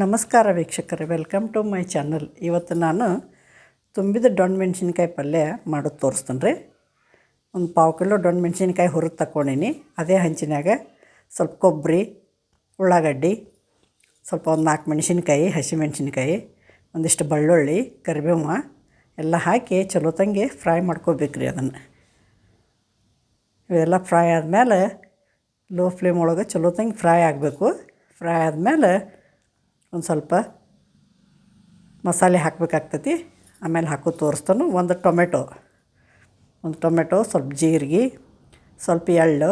ನಮಸ್ಕಾರ ವೀಕ್ಷಕರೇ, welcome to my channel. ಇವತ್ತು ನಾನು ತುಂಬಿದ ಡೊಣ್ಣ ಮೆಣಸಿನ್ಕಾಯಿ ಪಲ್ಯ ಮಾಡೋದು ತೋರಿಸ್ತೀನಿ ರೀ. ಒಂದು 1/4 ಕಿಲೋ ಡೊಣ್ಣ ಮೆಣಸಿನ್ಕಾಯಿ ಹುರಿದು ತಗೊಂಡಿನಿ. ಅದೇ ಹಂಚಿನಾಗ ಸ್ವಲ್ಪ ಕೊಬ್ಬರಿ, ಉಳ್ಳಾಗಡ್ಡಿ, ಸ್ವಲ್ಪ ಒಂದು 4 ಮೆಣಸಿನ್ಕಾಯಿ, ಹಸಿಮೆಣಸಿನ್ಕಾಯಿ, ಒಂದಿಷ್ಟು ಬೆಳ್ಳುಳ್ಳಿ, ಕರಿಬೇವು ಎಲ್ಲ ಹಾಕಿ ಚಲೋತ್ತಂಗೆ ಫ್ರೈ ಮಾಡ್ಕೋಬೇಕ್ರಿ. ಅದನ್ನು ಇವೆಲ್ಲ ಫ್ರೈ ಆದಮೇಲೆ ಲೋ ಫ್ಲೇಮ್ ಒಳಗೆ ಚಲೋತ್ತಂಗೆ ಫ್ರೈ ಆಗಬೇಕು. ಫ್ರೈ ಆದಮೇಲೆ ಒಂದು ಸ್ವಲ್ಪ ಮಸಾಲೆ ಹಾಕಬೇಕಾಗ್ತೈತಿ. ಆಮೇಲೆ ಹಾಕೋದು ತೋರಿಸ್ತಾನು. ಒಂದು ಟೊಮೆಟೊ, ಸ್ವಲ್ಪ ಜೀರಿಗೆ, ಸ್ವಲ್ಪ ಎಳ್ಳು,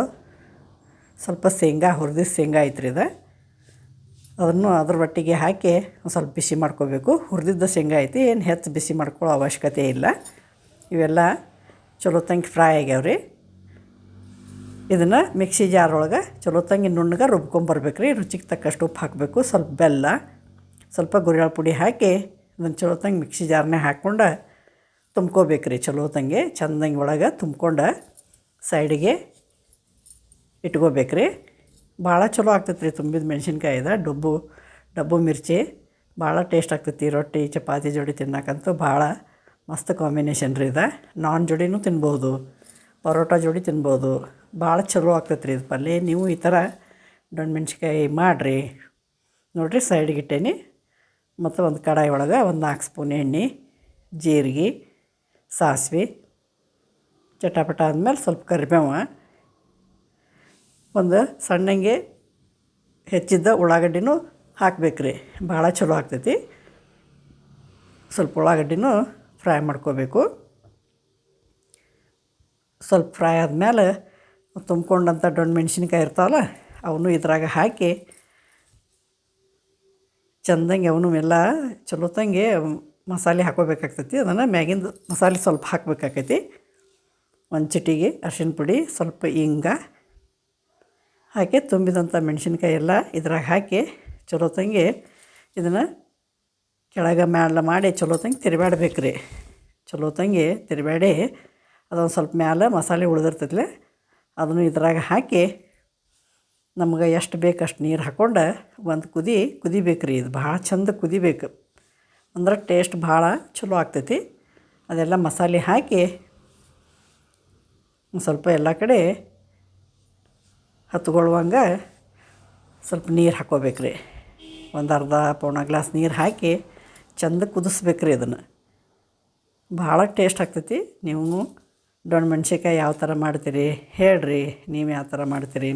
ಸ್ವಲ್ಪ ಶೇಂಗಾ, ಹುರಿದಿದ್ದ ಶೇಂಗಾ ಐತ್ರಿ ಇದು. ಅದನ್ನು ಅದ್ರ ಒಟ್ಟಿಗೆ ಹಾಕಿ ಒಂದು ಸ್ವಲ್ಪ ಬಿಸಿ ಮಾಡ್ಕೋಬೇಕು. ಹುರಿದಿದ್ದ ಶೇಂಗಾ ಐತಿ, ಏನು ಹೆಚ್ಚು ಬಿಸಿ ಮಾಡ್ಕೊಳ್ಳೋ ಅವಶ್ಯಕತೆ ಇಲ್ಲ. ಇವೆಲ್ಲ ಚಲೋತ್ತಂಗೆ ಫ್ರೈ ಆಗ್ಯಾವ್ರಿ. ಇದನ್ನು ಮಿಕ್ಸಿ ಜಾರ್ ಒಳಗೆ ಚಲೋತ್ತಂಗೆ ನುಣ್ಣಗೆ ರುಬ್ಕೊಂಬರ್ಬೇಕು ರೀ. ರುಚಿಗೆ ತಕ್ಕಷ್ಟು ಉಪ್ಪು ಹಾಕಬೇಕು, ಸ್ವಲ್ಪ ಬೆಲ್ಲ, ಸ್ವಲ್ಪ ಗುರಿಯಾಳ ಪುಡಿ ಹಾಕಿ ಅದನ್ನು ಚಲೋತ್ತಂಗೆ ಮಿಕ್ಸಿ ಜಾರ್ನಾಗ ಹಾಕ್ಕೊಂಡು ತುಂಬ್ಕೋಬೇಕು ರೀ. ಚಲೋತ್ತಂಗೆ ಚೆಂದಂಗೆ ಒಳಗೆ ತುಂಬ್ಕೊಂಡು ಸೈಡಿಗೆ ಇಟ್ಕೋಬೇಕು ರೀ. ಭಾಳ ಚಲೋ ಆಗ್ತೈತೆ ರೀ ತುಂಬಿದ ಮೆಣಸಿನ್ಕಾಯಿದ ಡಬ್ಬು ಮಿರ್ಚಿ. ಭಾಳ ಟೇಸ್ಟ್ ಆಗ್ತೈತಿ. ರೊಟ್ಟಿ ಚಪಾತಿ ಜೋಡಿ ತಿನ್ನಕ್ಕಂತೂ ಭಾಳ ಮಸ್ತ್ ಕಾಂಬಿನೇಷನ್ ರೀ ಇದು. ನಾನ್ ಜೋಡಿನೂ ತಿನ್ಬೋದು, ಪರೋಟ ಜೋಡಿ ತಿನ್ಬೋದು. ಭಾಳ ಚಲೋ ಆಗ್ತೈತೆ ರೀ ಇದು ಪಲ್ಯ. ನೀವು ಈ ಥರ ಡೊಣ್ಣ ಮೆಣ್ಸಿನ್ಕಾಯಿ ಮಾಡಿರಿ. ನೋಡಿರಿ, ಸೈಡಿಗೆ ಇಟ್ಟೇನಿ. ಮತ್ತು ಒಂದು ಕಡಾಯಿ ಒಳಗೆ ಒಂದು 4 ಸ್ಪೂನ್ ಎಣ್ಣೆ, ಜೀರಿಗೆ, ಸಾಸಿವೆ ಚಟಪಟ ಆದಮೇಲೆ ಸ್ವಲ್ಪ ಕರಿಬೇವು, ಒಂದು ಸಣ್ಣಂಗೆ ಹೆಚ್ಚಿದ್ದ ಉಳ್ಳಾಗಡ್ಡಿನೂ ಹಾಕ್ಬೇಕು ರೀ. ಭಾಳ ಚಲೋ ಆಗ್ತೈತಿ. ಸ್ವಲ್ಪ ಉಳ್ಳಾಗಡ್ಡಿನೂ ಫ್ರೈ ಮಾಡ್ಕೋಬೇಕು. ಸ್ವಲ್ಪ ಫ್ರೈ ಆದಮೇಲೆ ತುಂಬ್ಕೊಂಡಂಥ ಡೊಣ್ಣ ಮೆಣಸಿನ್ಕಾಯಿ ಇರ್ತಾವಲ್ಲ, ಅವನು ಇದ್ರಾಗ ಹಾಕಿ ಚೆಂದಂಗೆ ಅವನು ಎಲ್ಲ ಚಲೋತ್ತಂಗೆ ಮಸಾಲೆ ಹಾಕೋಬೇಕಾಗ್ತೈತಿ. ಅದನ್ನು ಮ್ಯಾಗಿಂದು ಮಸಾಲೆ ಸ್ವಲ್ಪ ಹಾಕಬೇಕಾಕೈತಿ. ಒಂದು ಚಿಟಿಗೆ ಅರಿಶಿನ ಪುಡಿ, ಸ್ವಲ್ಪ ಹಿಂಗ ಹಾಕಿ ತುಂಬಿದಂಥ ಮೆಣಸಿನ್ಕಾಯಿ ಎಲ್ಲ ಇದ್ರಾಗ ಹಾಕಿ ಚಲೋತ್ತಂಗೆ ಇದನ್ನು ಕೆಳಗೆ ಮ್ಯಾಲ ಮಾಡಿ ಚಲೋತ್ತಂಗೆ ತಿರುಗಾಡ್ಬೇಕು ರೀ. ಚಲೋತ್ತಂಗೆ ತಿರುಗಾಡಿ ಅದೊಂದು ಸ್ವಲ್ಪ ಮ್ಯಾಲೆ ಮಸಾಲೆ ಉಳಿದಿರ್ತೈತಲ್ಲ ಅದನ್ನು ಇದ್ರಾಗ ಹಾಕಿ ನಮ್ಗೆ ಎಷ್ಟು ಬೇಕು ಅಷ್ಟು ನೀರು ಹಾಕ್ಕೊಂಡು ಒಂದು ಕುದಿಬೇಕು ರೀ. ಇದು ಭಾಳ ಚಂದ ಕುದಿಬೇಕು, ಅಂದ್ರೆ ಟೇಸ್ಟ್ ಭಾಳ ಚಲೋ ಆಗ್ತೈತಿ. ಅದೆಲ್ಲ ಮಸಾಲೆ ಹಾಕಿ ಒಂದು ಸ್ವಲ್ಪ ಎಲ್ಲ ಕಡೆ ಹತ್ಕೊಳ್ಳುವಂಗೆ ಸ್ವಲ್ಪ ನೀರು ಹಾಕ್ಕೋಬೇಕು ರೀ. ಒಂದು ಅರ್ಧ ಪೌಣ ಗ್ಲಾಸ್ ನೀರು ಹಾಕಿ ಚಂದ ಕುದಿಸ್ಬೇಕು ರೀ. ಅದನ್ನು ಭಾಳ ಟೇಸ್ಟ್ ಆಗ್ತೈತಿ. ನೀವು ಡೊಣ್ಣ ಮೆಣ್ಸಿನ್ಕಾಯಿ ಯಾವ ಥರ ಮಾಡ್ತೀರಿ ಹೇಳ್ರಿ. ನೀವು ಯಾವ ಥರ ಮಾಡ್ತೀರಿ?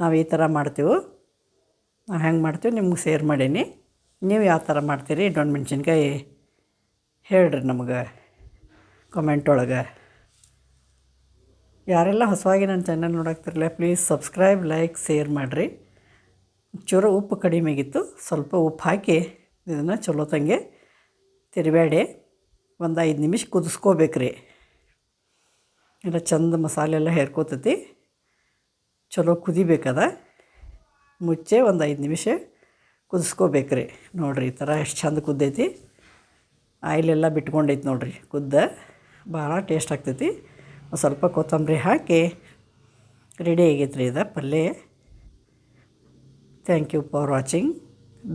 ನಾವು ಈ ಥರ ಮಾಡ್ತೀವಿ. ನಾವು ಹೆಂಗೆ ಮಾಡ್ತೀವಿ ನಿಮ್ಗೆ ಶೇರ್ ಮಾಡೀನಿ. ನೀವು ಯಾವ ಥರ ಮಾಡ್ತೀರಿ ಡೊಣ್ಣ ಮೆಣ್ಸಿನ್ಕಾಯಿ ಹೇಳ್ರಿ ನಮಗೆ ಕಮೆಂಟ್ ಒಳಗೆ. ಯಾರೆಲ್ಲ ಹೊಸವಾಗಿ ನನ್ನ ಚಾನಲ್ ನೋಡಾಕ್ತಿರಲ್ಲ, ಪ್ಲೀಸ್ ಸಬ್ಸ್ಕ್ರೈಬ್, ಲೈಕ್, ಶೇರ್ ಮಾಡಿರಿ. ಚೂರು ಉಪ್ಪು ಕಡಿಮೆ ಆಗಿತ್ತು, ಸ್ವಲ್ಪ ಉಪ್ಪು ಹಾಕಿ ಇದನ್ನು ಚಲೋತ್ತಂಗೆ ತಿರುಗಾಡಿ ಒಂದು 5 ನಿಮಿಷ ಕುದಿಸ್ಕೋಬೇಕು ರೀ. ಎಲ್ಲ ಚಂದ ಮಸಾಲೆ ಎಲ್ಲ ಹೇರ್ಕೋತೈತಿ. ಚಲೋ ಕುದಿಬೇಕದ. ಮುಚ್ಚೆ ಒಂದು 5 ನಿಮಿಷ ಕುದಿಸ್ಕೋಬೇಕು ರೀ. ನೋಡಿರಿ, ಈ ಥರ ಎಷ್ಟು ಚಂದ ಕುದ್ದೈತಿ. ಆಯಿಲೆಲ್ಲ ಬಿಟ್ಕೊಂಡೈತಿ ನೋಡಿರಿ ಕುದ್ದ. ಭಾಳ ಟೇಸ್ಟ್ ಆಗ್ತೈತಿ. ಒಂದು ಸ್ವಲ್ಪ ಕೊತ್ತಂಬರಿ ಹಾಕಿ ರೆಡಿ ಆಗೈತೆ ರೀ ಇದು ಪಲ್ಯ. Thank you for watching.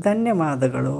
ಧನ್ಯವಾದಗಳು.